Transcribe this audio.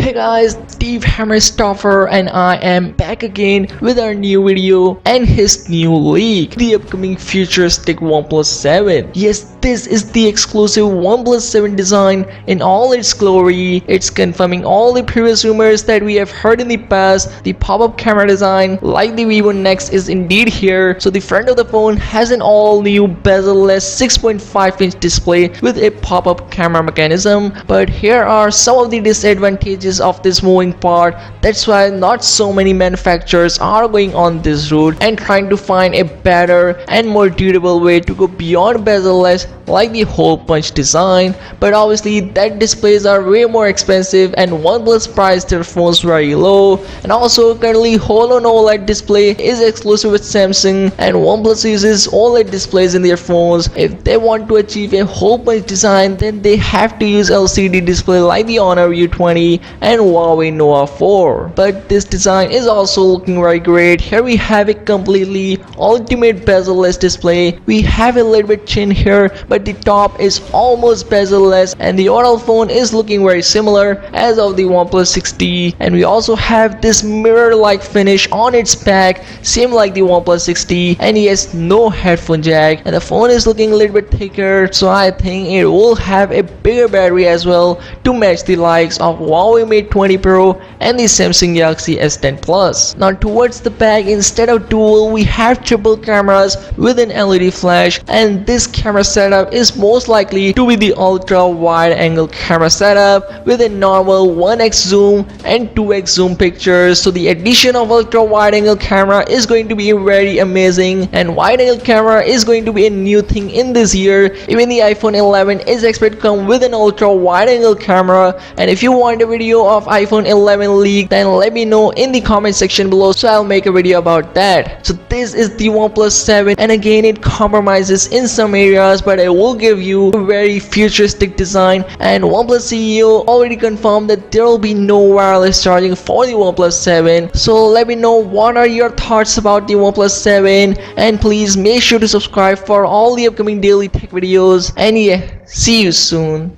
Hey guys, Steve Hammerstoffer and I am back again with our new video and his new leak, the upcoming futuristic OnePlus 7. Yes, this is the exclusive OnePlus 7 design in all its glory. It's confirming all the previous rumors that we have heard in the past. The pop-up camera design like the Vivo Next is indeed here. So the front of the phone has an all-new bezel-less 6.5-inch display with a pop-up camera mechanism. But here are some of the disadvantages of this moving part. That's why not so many manufacturers are going on this route and trying to find a better and more durable way to go beyond bezel-less like the hole punch design. But obviously that displays are way more expensive and OnePlus priced their phones very low, and also currently hole on OLED display is exclusive with Samsung, and OnePlus uses OLED displays in their phones. If they want to achieve a hole punch design, then they have to use LCD display like the Honor U20 and Huawei Nova 4. But this design is also looking very great. Here we have a completely ultimate bezel-less display. We have a little bit chin here, but the top is almost bezel-less, and the overall phone is looking very similar as of the OnePlus 6T. And we also have this mirror-like finish on its back, same like the OnePlus 6T, and yes, no headphone jack, and the phone is looking a little bit thicker, so I think it will have a bigger battery as well to match the likes of Huawei Mate 20 Pro and the Samsung Galaxy S10 Plus. Now towards the back, instead of dual, we have triple cameras with an LED flash, and this camera setup is most likely to be the ultra wide angle camera setup with a normal 1x zoom and 2x zoom pictures. So the addition of ultra wide angle camera is going to be very amazing, and wide angle camera is going to be a new thing in this year. Even the iPhone 11 is expected to come with an ultra wide angle camera, and if you want a video of iPhone 11 leak, then let me know in the comment section below, so I'll make a video about that. So this is the OnePlus 7, and again it compromises in some areas, but I will give you a very futuristic design. And OnePlus CEO already confirmed that there will be no wireless charging for the OnePlus 7. So let me know what are your thoughts about the OnePlus 7, and please make sure to subscribe for all the upcoming daily tech videos. And yeah, see you soon.